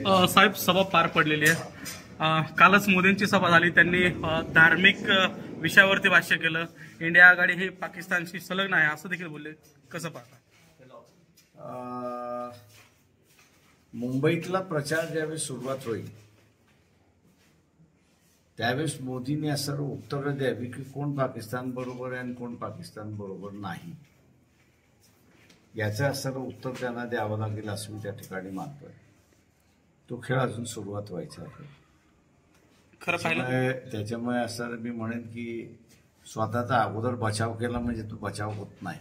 साहेब सभा पार पडलेली आहे। कालच मोदींची सभा झाली, त्यांनी धार्मिक विषयावरती भाष्य केलं। इंडिया आघाडी ही पाकिस्तानशी संलग्न आहे असं देखील बोलले, कसं पाहता? मुंबईतला प्रचार ज्यावेळेस सुरुवात होईल त्यावेळेस मोदींनी असं उत्तर द्यावी की कोण पाकिस्तान बरोबर आहे आणि कोण पाकिस्तान बरोबर नाही, याचं असं उत्तर त्यांना द्यावं लागेल असं मी त्या ठिकाणी मानतोय। तो खेळ अजून सुरुवात व्हायचा आहे। खरं पाहिलं त्याच्यामुळे असं मी म्हणेन की स्वतःचा अगोदर बचाव केला म्हणजे तो बचाव होत नाही।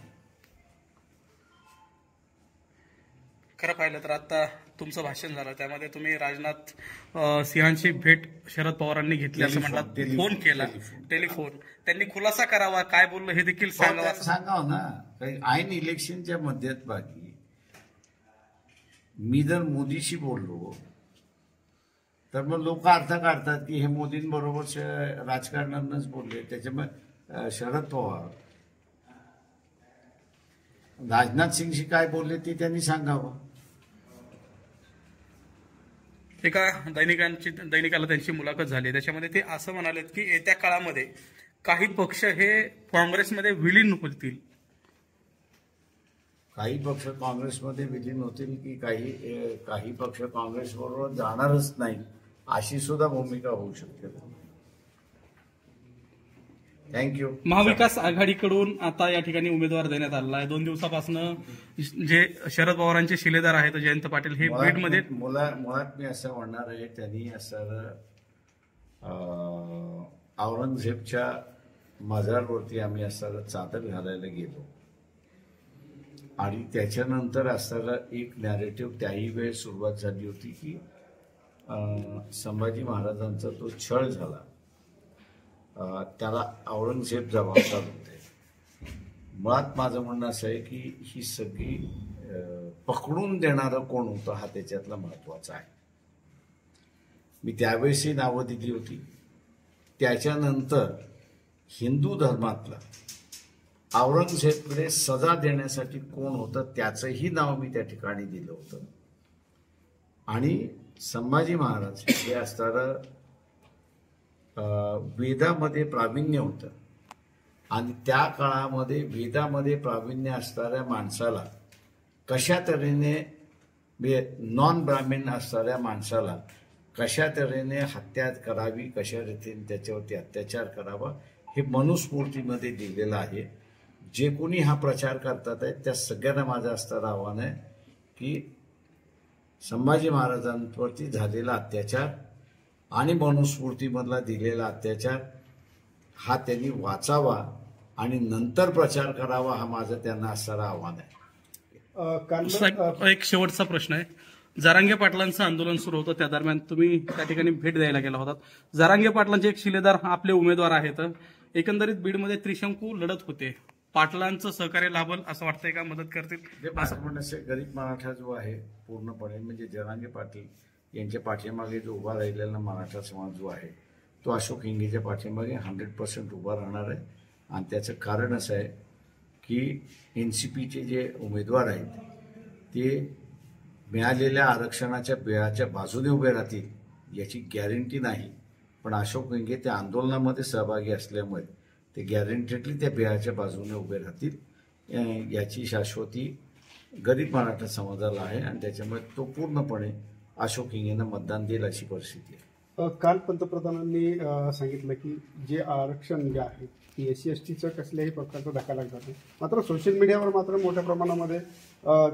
खरं पाहिलं तर आता तुमचं भाषण झालं, त्यामध्ये तुम्ही राजनाथ सिंहांची भेट शरद पवारांनी घेतली असं म्हटलं, फोन केला, टेलिफोन, त्यांनी खुलासा करावा, काय बोललं हे देखील सांगावं ना। काही ऐन इलेक्शनच्या मध्यभागी मी जर मोदीशी बोललो तर मग लोक अर्थ काढतात की हे मोदींबरोबर राजकारणानंच बोलले। त्याच्यामुळे शरद पवार राजनाथ सिंगशी काय बोलले ते त्यांनी सांगावं। एका दैनिकाला त्यांची मुलाखत झाली, त्याच्यामध्ये ते असं म्हणालेत की येत्या काळामध्ये काही पक्ष हे काँग्रेसमध्ये विलीन होतील। काही पक्ष काँग्रेसमध्ये विलीन होतील की काही पक्ष काँग्रेस बरोबर जाणारच नाही अशी सुद्धा भूमिका होऊ शकते। थँक्यू। महाविकास आघाडीकडून आता या ठिकाणी उमेदवार देण्यात आलेला आहे। 2 दिवसापासून जे शरद पवारांचे शिलेदार आहेत जयंत पाटील हे बीडमध्ये मुळात मी असं म्हणणार आहे, त्यांनी असं औरंगजेबच्या मजारवरती आम्ही असं चादर घालायला गेलो आणि त्याच्यानंतर असताना एक नॅरेटिव्ह त्याही वेळ सुरुवात झाली होती की संभाजी महाराजांचा तो छळ झाला, त्याला औरंगजेब जबाबदार होते। मुळात माझं म्हणणं असं आहे की ही सगळी पकडून देणारं कोण होतं हा त्याच्यातला महत्वाचा आहे। मी त्यावेळेसही नावं दिली होती। त्याच्यानंतर हिंदू धर्मातला औरंगजेबकडे सजा देण्यासाठी कोण होतं त्याचंही नाव मी त्या ठिकाणी दिलं होतं। आणि संभाजी महाराज हे असणारं वेदामध्ये प्रावीण्य होतं आणि त्या काळामध्ये वेदामध्ये प्रावीण्य असणाऱ्या माणसाला कशा तऱ्हेने नॉन ब्राह्मण असणाऱ्या माणसाला कशा तऱ्हेने हत्या करावी, कशा रीतीने त्याच्यावरती अत्याचार करावा हे मनुस्मृतीमध्ये दिलेलं आहे। जे कोणी हा प्रचार करतात आहेत त्या सगळ्यांना माझं असणारं आव्हान आहे की संभाजी महाराजांवरती झालेला अत्याचार आणि मनुस्मृतीमधला दिलेला अत्याचार हा त्यांनी वाचावा आणि नंतर प्रचार करावा, हा माझं त्यांना असणारं आव्हान आहे। एक शेवटचा प्रश्न आहे, जरांगे पाटलांचं आंदोलन सुरू होतं त्या दरम्यान तुम्ही त्या ठिकाणी भेट द्यायला गेला होता। जरांगे पाटलांचे एक शिलेदार आपले उमेदवार आहेत, एकंदरीत बीडमध्ये त्रिशंकू लढत होते, पाटलांचं सहकार्य लाभल असं वाटतंय का, मदत करतील असं म्हणणं? गरीब मराठा जो आहे पूर्णपणे म्हणजे जरांगे पाटील यांच्या पाठीमागे जो उभा राहिलेला मराठा समाज जो आहे तो अशोक हिंगेच्या पाठीमागे 100% उभा राहणार आहे। आणि त्याचं कारण असं आहे की NCPचे जे उमेदवार आहेत ते मिळालेल्या आरक्षणाच्या बिळाच्या बाजूने उभे राहतील याची गॅरंटी नाही, पण अशोक हिंगे त्या आंदोलनामध्ये सहभागी असल्यामुळे ते गॅरंटेडली त्या बिळाच्या बाजूने उभे राहतील याची शाश्वती गरीब मराठा समाजाला आहे आणि त्याच्यामुळे तो पूर्णपणे अशोक हिंगेंना मतदान देईल अशी परिस्थिती आहे। काल पंतप्रधानांनी सांगितलं की जे आरक्षण जे आहे की SC STचं कसल्याही प्रकारचा धक्का लागणार नाही, मात्र सोशल मीडियावर मात्र मोठ्या प्रमाणामध्ये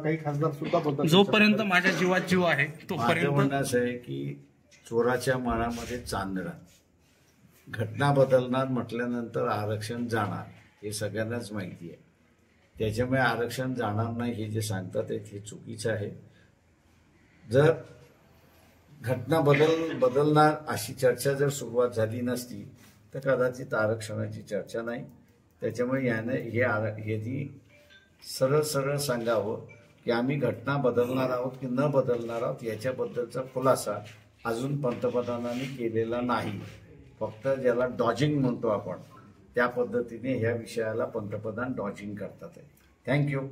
काही खासदार सुद्धा बोलतात जोपर्यंत माझ्या जीवात जीव आहे तोपर्यंत म्हणणं असं आहे की चोराच्या मनामध्ये चांदणा, घटना बदलणार म्हटल्यानंतर आरक्षण जाणार हे सगळ्यांनाच माहिती आहे। त्याच्यामुळे आरक्षण जाणार नाही हे जे सांगतात हे चुकीचं आहे। जर घटना बदलणार अशी चर्चा जर सुरुवात झाली नसती तर कदाचित आरक्षणाची चर्चा नाही। त्याच्यामुळे याने हे सरळ सरळ सांगावं की आम्ही घटना बदलणार आहोत की न बदलणार आहोत याच्याबद्दलचा खुलासा अजून पंतप्रधानांनी केलेला नाही। फक्त ज्याला डॉजिंग म्हणतो आपण त्या पद्धतीने ह्या विषयाला पंतप्रधान डॉजिंग करतात आहे। थँक्यू।